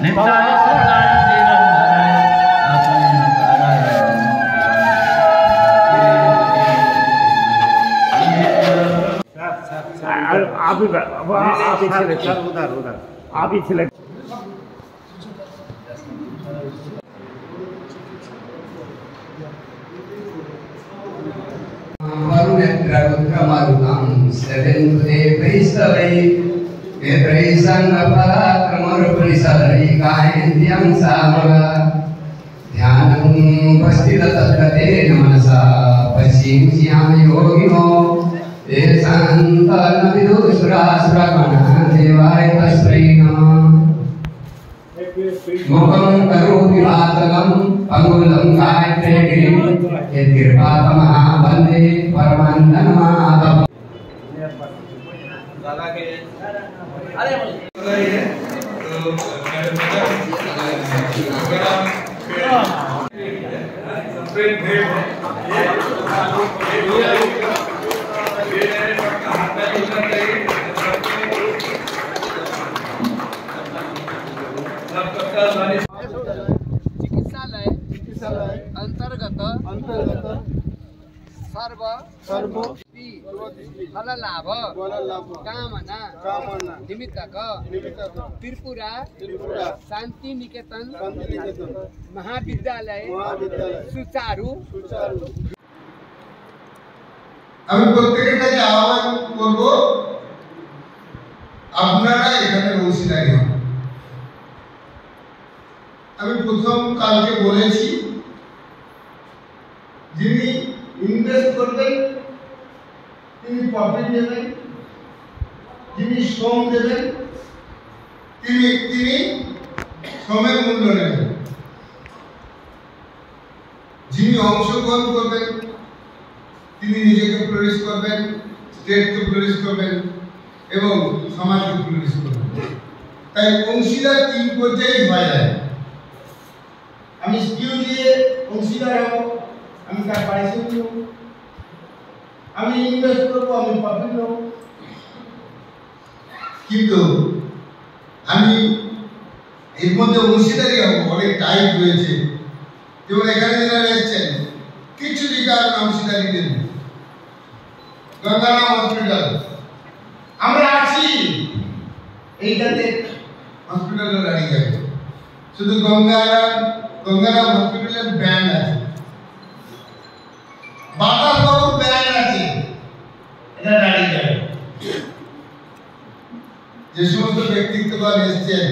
नित्याय सदाय दिगंबराय आप ही सिलेक्ट वरुणेन्द्ररुद्रमरुतं सदेन्दुदे वैस्तवै वेत्रैसङ्गपराक्रमरुपरिसरै गायन्त्यं सामगा ध्यानमुपस्थिततत्गतेन मनसा पश्येम्स्यामि योगिनो ये सन्तनविदुसुरासुरगणः देवाय तस्मै नमः मुखं करोति वातलं पंगुलं गायत्रे गिरिं यत्कृपातमः वन्दे परमानन्दमाधवम् चिकित्सालय अंतर्गत सर्व फल लाभ कामना निमित्तक त्रिपुरा शांति निकेतन महाविद्यालय सुचारू আমি প্রত্যেকের কাছে আহ্বান করব আপনারা এখানে অংশীদারি হন। আমি প্রথম কালকে বলেছি যিনি ইনভেস্ট করবেন তিনি প্রফিট নেবেন, যিনি শ্রম দেবেন তিনি শ্রমের মূল্য নেবেন, যিনি অংশগ্রহণ করবেন তিনি নিজেকে ফ্লোরিশ করবেন, স্টেটকে ফ্লোরিশ করবেন এবং সমাজকে ফ্লোরিশ করবেন। তাই অংশীদার 3 পর্যায়ে হয়ে যায়। আমি স্কিল দিয়ে অংশীদার হব, আমি তার পারিশ্রমিক নেব, আমি ইনভেস্ট করবো, আমি প্রফিট নেব। কিন্তু আমি এর মধ্যে অংশীদারি হব অনেক টাইপ রয়েছে। যেমন এখানে যারা এসেছেন কিছু দিকার অংশীদারি দেন। গঙ্গারাম হসপিটাল আমরা আছি, এইটাতে হসপিটালে দাঁড়িয়ে যাবে। শুধু গঙ্গারাম হসপিটালের ব্যান্ড আছে, বাতাস বাবুর ব্যান্ড আছে, এটা দাঁড়িয়ে যাবে। যে সমস্ত ব্যক্তিত্বগণ এসছেন,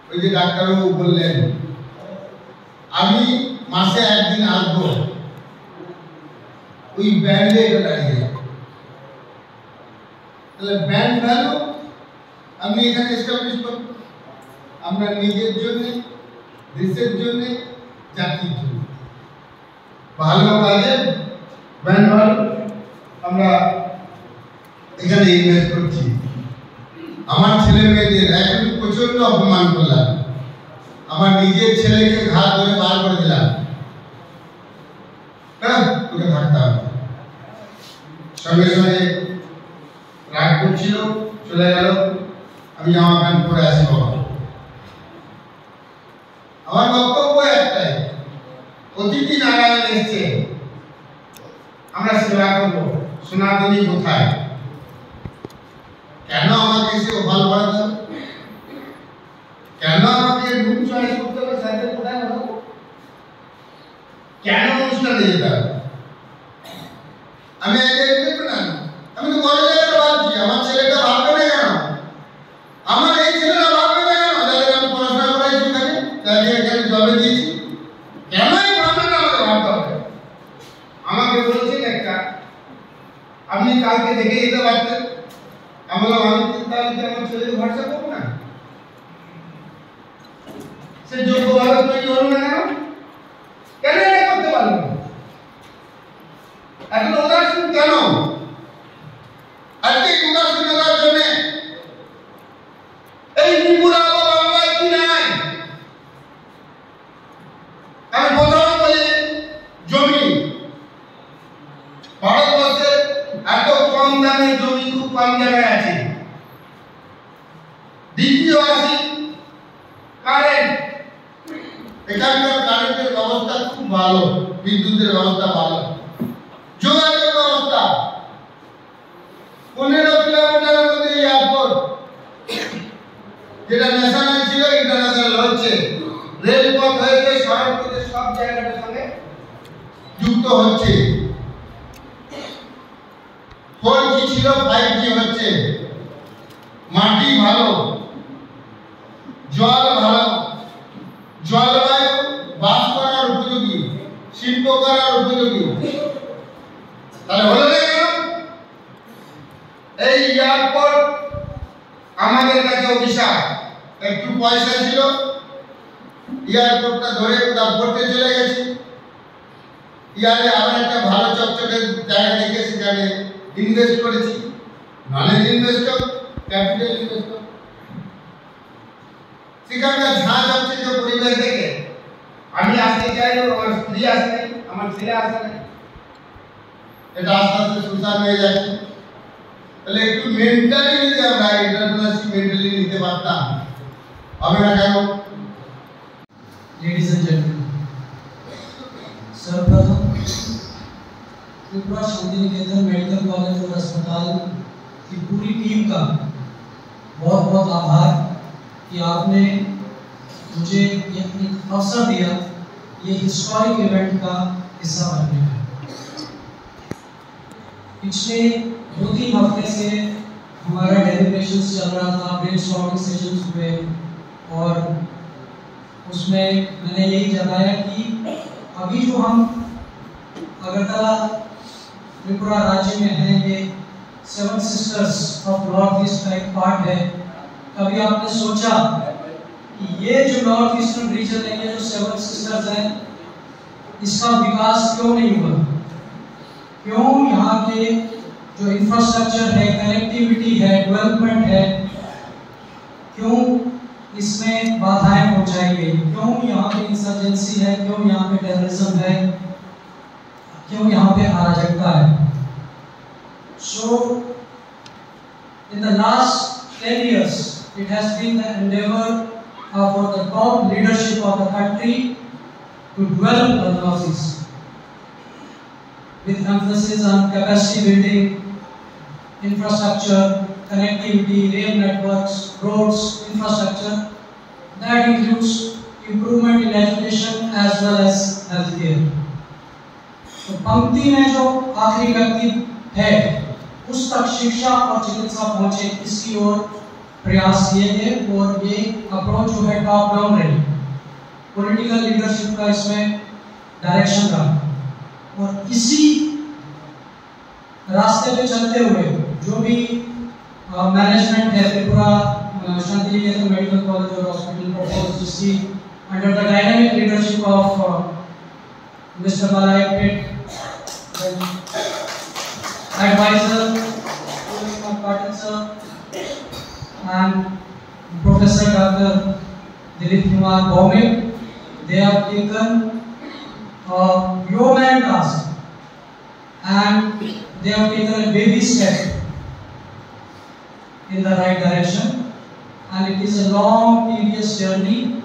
ওই যে ডাক্তারবাবু বললেন আমি মাসে একদিন আসবো, ওই ব্যান্ডে এটা দাঁড়িয়ে যাবে। তাহলে ব্যান্ড ভ্যালু আপনি এখানে এস্টাবলিশ করুন আপনার নিজের জন্য, দেশের জন্য, জাতির জন্য। ভালো কাজে ব্যান্ড ভ্যালু আমরা এখানে ইনভেস্ট করছি। আমার ছেলে মেয়েদের এখন প্রচন্ড অপমান করলাম, আমার নিজের ছেলেকে ঘাট ধরে বার করে দিলাম, তোকে থাকতে হবে। সঙ্গে সঙ্গে রাগ করছিল, চলে গেল, আমি জামা প্যান্ট পরে আসি। বাবা আমার বক্তব্য একটাই, অতিথি নারায়ণ এসছে, আমরা সেবা করবো। সনাতনী কোথায়? কেন আমাকে এসে ওভাল করাতে হবে? কেন আমাকে রুম চয়েস করতে হবে? সাথে কোথায় হলো? কেন অনুষ্ঠানে যেতে হবে? আমি আমি তো বড় জায়গাটা ভাবছি, আমার ছেলেটা ভাববে না কেন? আমার এই ছেলেটা ভাববে না কেন? যাদের আমি পড়াশোনা করাইছি এখানে, তাদের এখানে জবে দিয়েছি, কেন এই ভাবনাটা আমাকে ভাবতে হবে? আমাকে বলছেন একটা, আপনি কালকে দেখে যেতে পারতেন। আমি তাহলে আমার ছেলেকে ভরসা করবো না? সে যোগ্যভাবে তৈরি হল না কেন? কেন এটা করতে পারলো না? এখন উদাসীন কেন? আজকে উদাসীনতার জন্য এই ত্রিপুরা বা বাংলায় কি নাই? আমি প্রথম বলি জমি, ভারতবর্ষে এত কম দামে জমি খুব কম জায়গায় আছে। দ্বিতীয় আসি এখানকার কারেন্টের ব্যবস্থা খুব ভালো, বিদ্যুতের ব্যবস্থা ভালো, যোগাযোগ ব্যবস্থা 15 কিলোমিটারের মধ্যে এয়ারপোর্ট, যেটা ন্যাশনাল ছিল ইন্টারন্যাশনাল হচ্ছে, রেলপথ হয়েছে, সড়ক থেকে সব জায়গাটার সঙ্গে যুক্ত হচ্ছে। 4G ছিল, 5G হচ্ছে, মাটি ভালো, জল ভালো, জলবায়ু বাস করার উপযোগী, শিল্প করার উপযোগী। তাহলে হলো না কেন? এই এয়ারপোর্ট আমাদের কাছে অভিশাপ। একটু পয়সা ছিল, এয়ারপোর্টটা ধরে কোথাও পড়তে চলে গেছি, ইয়ারে আমরা একটা ভালো চকচকে জায়গা দেখে সেখানে ইনভেস্ট করেছি, নলেজ ইনভেস্টর, ক্যাপিটাল ইনভেস্টর। সেখানকার ঝাঁজ হচ্ছে যে পরিবেশ দেখে আমি আসতে চাই, আমার স্ত্রী আসতে, আমার ছেলে আসে না, এটা আস্তে আস্তে সুসান হয়ে যাচ্ছে। তাহলে একটু মেন্টালি যদি আমরা এন্টারপ্রেনারশিপ মেন্টালি নিতে পারতাম, হবে না কেন? Ladies and gentlemen, सर्वप्रथम त्रिपुरा शांति निकेतन मेडिकल कॉलेज और अस्पताल की पूरी टीम का बहुत बहुत आभार कि आपने मुझे ये अवसर दिया ये हिस्टोरिक इवेंट का हिस्सा बनने का। पिछले 2-3 हफ्ते से हमारा डेलिब्रेशंस चल रहा था, ब्रेनस्टॉर्मिंग सेशंस हुए और उसमें मैंने यही जताया कि अभी जो हम अगरतला त्रिपुरा राज्य में हैं, ये 7 सिस्टर्स ऑफ नॉर्थ ईस्ट का एक पार्ट है। कभी आपने सोचा कि ये जो नॉर्थ ईस्टर्न रीजन है, ये जो 7 सिस्टर्स हैं, इसका विकास क्यों नहीं हुआ? क्यों यहाँ के जो इंफ्रास्ट्रक्चर है, कनेक्टिविटी है, डेवलपमेंट है, क्यों इसमें बाधाएं पहुंचाई गई? क्यों यहाँ पे इंसर्जेंसी है? क्यों यहाँ पे टेररिज्म है? क्यों यहाँ पे अराजकता है? So in the last 10 years it has been the endeavor for the top leadership of the country to develop the Northeast with emphasis on capacity building, infrastructure, connectivity, rail networks, roads, infrastructure. That includes improvement in education as well as healthcare. तो पंक्ति में जो आखिरी व्यक्ति है उस तक शिक्षा और चिकित्सा पहुंचे, इसकी ओर प्रयास किए गए और ये अप्रोच जो है टॉप डाउन रही, पॉलिटिकल लीडरशिप का इसमें डायरेक्शन रहा और इसी रास्ते पे चलते हुए जो भी मैनेजमेंट है त्रिपुरा शांति निकेतन मेडिकल कॉलेज और हॉस्पिटल प्रपोज, जिसकी under the dynamic leadership of mister Malayak Pit, advisor Patil sir and Professor Dr. Dilip Kumar Bhaumik, they have taken a yeoman task and they have taken a baby step in the right direction, and it is a long, tedious journey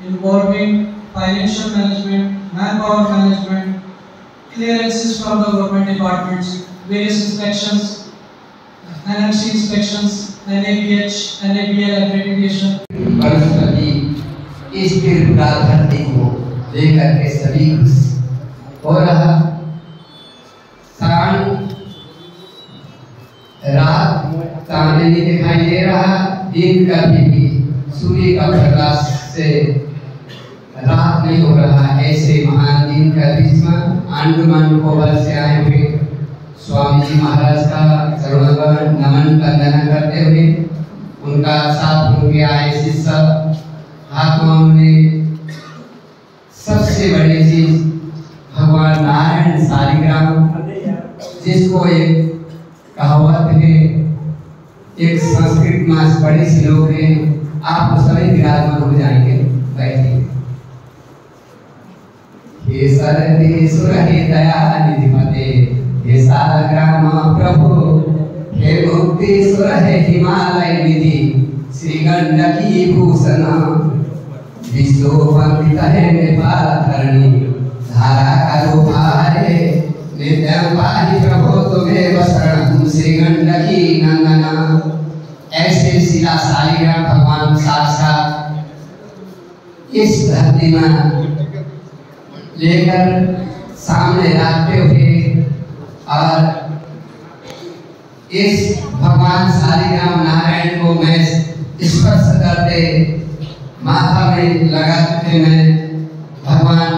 involving financial management, manpower management, clearances from the government departments, various inspections, NMC inspections, NABH, NABL accreditation. वनस्पति इस त्रिपुरा धरती को लेकर के सभी खुश हो रहा। रात चांदनी दिखाई दे रहा, दिन का भी सूर्य का प्रकाश से रात नहीं हो रहा। ऐसे महान दिन का भीष्म अंडमान निकोबार से आए हुए स्वामी जी महाराज का चरणों नमन वंदना करते हुए उनका साथ उनके आए शिष्य हाथों में सबसे बड़ी चीज भगवान नारायण शालिग्राम, जिसको एक कहावत है, एक संस्कृत में बड़े श्लोक है, आप सभी विराजमान हो जाएंगे। बैठिए। हे सर्वेश्वर हे दया निधिपते, हे शालग्राम प्रभु, हे मुक्तेश्वर हे हिमालय निधि, श्री गंडकी भूषण, विश्व पंडित है नेपाल धरणी धारा का रूपा है नित्यं पाहि प्रभो तुम्हें शरणं श्री गंडकी नंदना। ऐसे शिला शालिग्राम भगवान साक्षात इस धरती में लेकर सामने रखते हुए और इस भगवान शालिग्राम नारायण को मैं स्पर्श करते माथा में लगाते मैं भगवान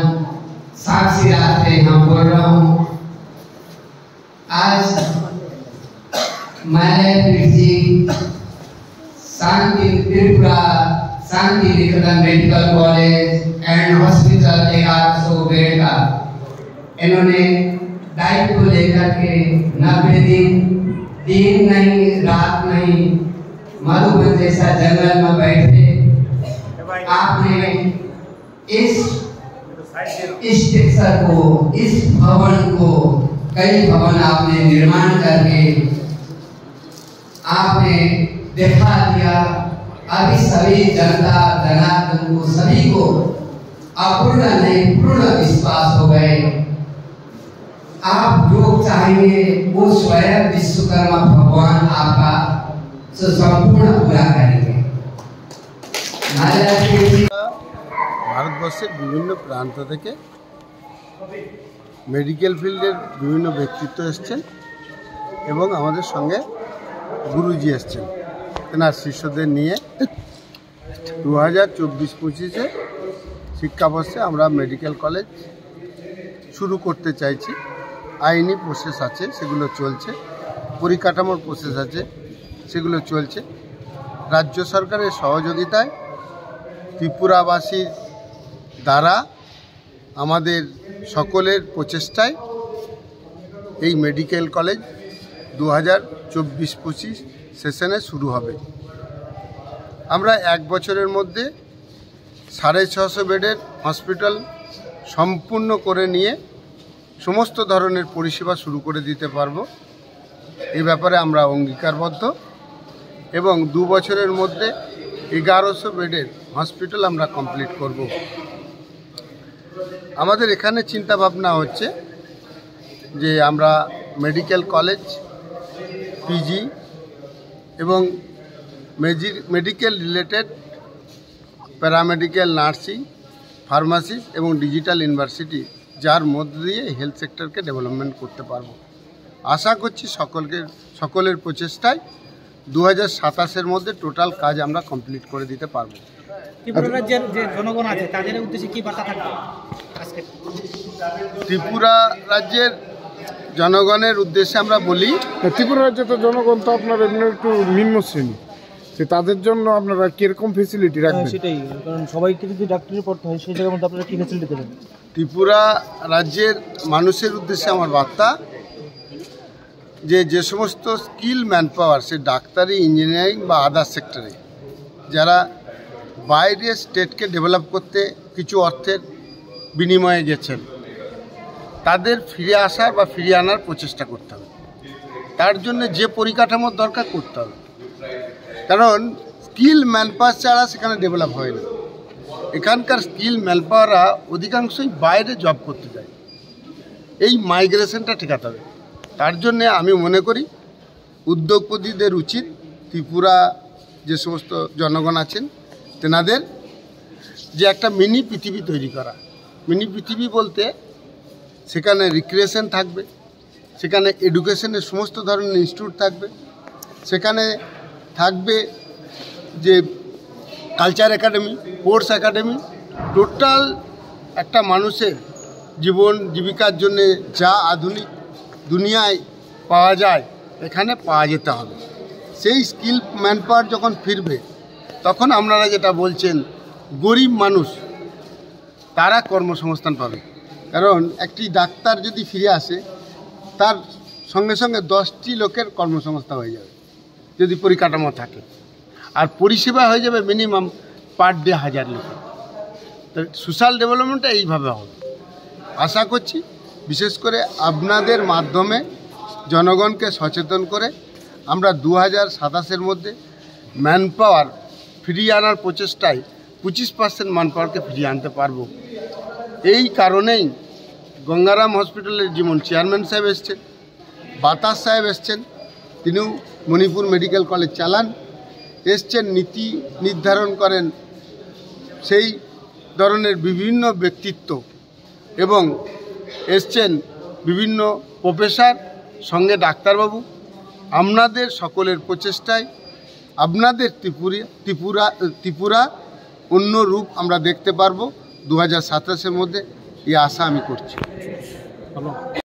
साक्षी रास्ते हम बोल रहा हूँ। आज Mayavir ji Shanti Tripura Shanti Niketan medical college and hospital 100 bed का इन्होंने दायित्व लेकर के 90 दिन नहीं रात नहीं मधुबन जैसा जंगल में बैठे आपने इस स्ट्रक्चर को इस भवन को कई भवन आपने निर्माण करके आपने दिखा दिया। अभी सभी जनता जनार्दन को सभी को अपूर्ण नहीं पूर्ण विश्वास हो गए। आप जो चाहेंगे वो स्वयं विश्वकर्मा भगवान आपका संपूर्ण पूरा करेंगे। ভারতবর্ষের বিভিন্ন প্রান্ত থেকে মেডিকেল ফিল্ডের বিভিন্ন ব্যক্তিত্ব এসছেন এবং আমাদের সঙ্গে গুরুজি এসছেন তেনার শিষ্যদের নিয়ে 2024-25 শিক্ষাবর্ষে আমরা মেডিকেল কলেজ শুরু করতে চাইছি। আইনি প্রসেস আছে, সেগুলো চলছে, পরিকাঠামোর প্রসেস আছে, সেগুলো চলছে। রাজ্য সরকারের সহযোগিতায় ত্রিপুরাবাসীর দ্বারা আমাদের সকলের প্রচেষ্টায় এই মেডিকেল কলেজ 2024-25 সেশনে শুরু হবে। আমরা 1 বছরের মধ্যে 650 বেডের হসপিটাল সম্পূর্ণ করে নিয়ে সমস্ত ধরনের পরিষেবা শুরু করে দিতে পারব, এই ব্যাপারে আমরা অঙ্গীকারবদ্ধ। এবং 2 বছরের মধ্যে 1100 বেডের হসপিটাল আমরা কমপ্লিট করব। আমাদের এখানে চিন্তা ভাবনা হচ্ছে যে আমরা মেডিকেল কলেজ, পিজি এবং medical related paramedical, nursing, pharmacy এবং ডিজিটাল ইউনিভার্সিটি, যার মধ্য দিয়ে হেলথ সেক্টরকে ডেভেলপমেন্ট করতে পারব। আশা করছি সকলের প্রচেষ্টায় 2027-এর মধ্যে টোটাল কাজ আমরা কমপ্লিট করে দিতে পারবো। ত্রিপুরা রাজ্যের যে জনগণ আছে তাদের উদ্দেশ্যে কি বার্তা থাকবে আজকে? ত্রিপুরা রাজ্যের জনগণের উদ্দেশ্যে আমরা বলি, ত্রিপুরা রাজ্যে তো জনগণ তো আপনার এমনি একটু নিম্ন শ্রেণী, তাদের জন্য আপনারা কিরকম ফেসিলিটি রাখবেন? সেটাই, কারণ সবাইকে যদি ডাক্তারি পড়তে হয় সেই জায়গার মধ্যে আপনারা কী ফেসিলিটি দেবেন? ত্রিপুরা রাজ্যের মানুষের উদ্দেশ্যে আমার বার্তা যে সমস্ত স্কিল ম্যান পাওয়ার, সে ডাক্তারি, ইঞ্জিনিয়ারিং বা আদার সেক্টরে যারা বাইরে স্টেটকে ডেভেলপ করতে কিছু অর্থের বিনিময়ে গেছেন, তাদের ফিরে আসার বা ফিরিয়ে আনার প্রচেষ্টা করতে হবে। তার জন্য যে পরিকাঠামোর দরকার করতে হবে, কারণ স্কিল ম্যান পাওয়ার ছাড়া সেখানে ডেভেলপ হয় না। এখানকার স্কিল ম্যান পাওয়াররা অধিকাংশই বাইরে জব করতে যায়, এই মাইগ্রেশনটা ঠেকাতে হবে। তার জন্যে আমি মনে করি উদ্যোগপতিদের উচিত ত্রিপুরা যে সমস্ত জনগণ আছেন তেনাদের যে একটা মিনি পৃথিবী তৈরি করা। মিনি পৃথিবী বলতে সেখানে রিক্রিয়েশন থাকবে, সেখানে এডুকেশনের সমস্ত ধরনের ইনস্টিটিউট থাকবে, সেখানে থাকবে যে culture academy, sports academy, total একটা মানুষের জীবন জীবিকার জন্যে যা আধুনিক দুনিয়ায় পাওয়া যায় এখানে পাওয়া যেতে হবে। সেই স্কিল ম্যান পাওয়ার যখন ফিরবে, তখন আপনারা যেটা বলছেন গরিব মানুষ তারা কর্মসংস্থান পাবে। কারণ একটি ডাক্তার যদি ফিরে আসে, তার সঙ্গে সঙ্গে 10টি লোকের কর্মসংস্থান হয়ে যাবে যদি পরিকাঠামো থাকে, আর পরিষেবা হয়ে যাবে মিনিমাম পার ডে 1000 লোকের। তো সোশ্যাল ডেভেলপমেন্টটা এইভাবে হবে। আশা করছি বিশেষ করে আপনাদের মাধ্যমে জনগণকে সচেতন করে আমরা 2027-এর মধ্যে ম্যান পাওয়ার ফিরিয়ে আনার প্রচেষ্টায় 25% ম্যান পাওয়ারকে ফিরিয়ে আনতে পারবো। এই কারণেই গঙ্গারাম হসপিটালের যেমন চেয়ারম্যান সাহেব এসছেন, বাতাস সাহেব এসছেন, তিনিও মণিপুর মেডিকেল কলেজ চালান, এসছেন, নীতি নির্ধারণ করেন সেই ধরনের বিভিন্ন ব্যক্তিত্ব, এবং এসছেন বিভিন্ন প্রফেসর, সঙ্গে ডাক্তারবাবু। আপনাদের সকলের প্রচেষ্টায় আপনাদের ত্রিপুরা অন্য রূপ আমরা দেখতে পারবো 2027-এর মধ্যে, এই আশা আমি করছি।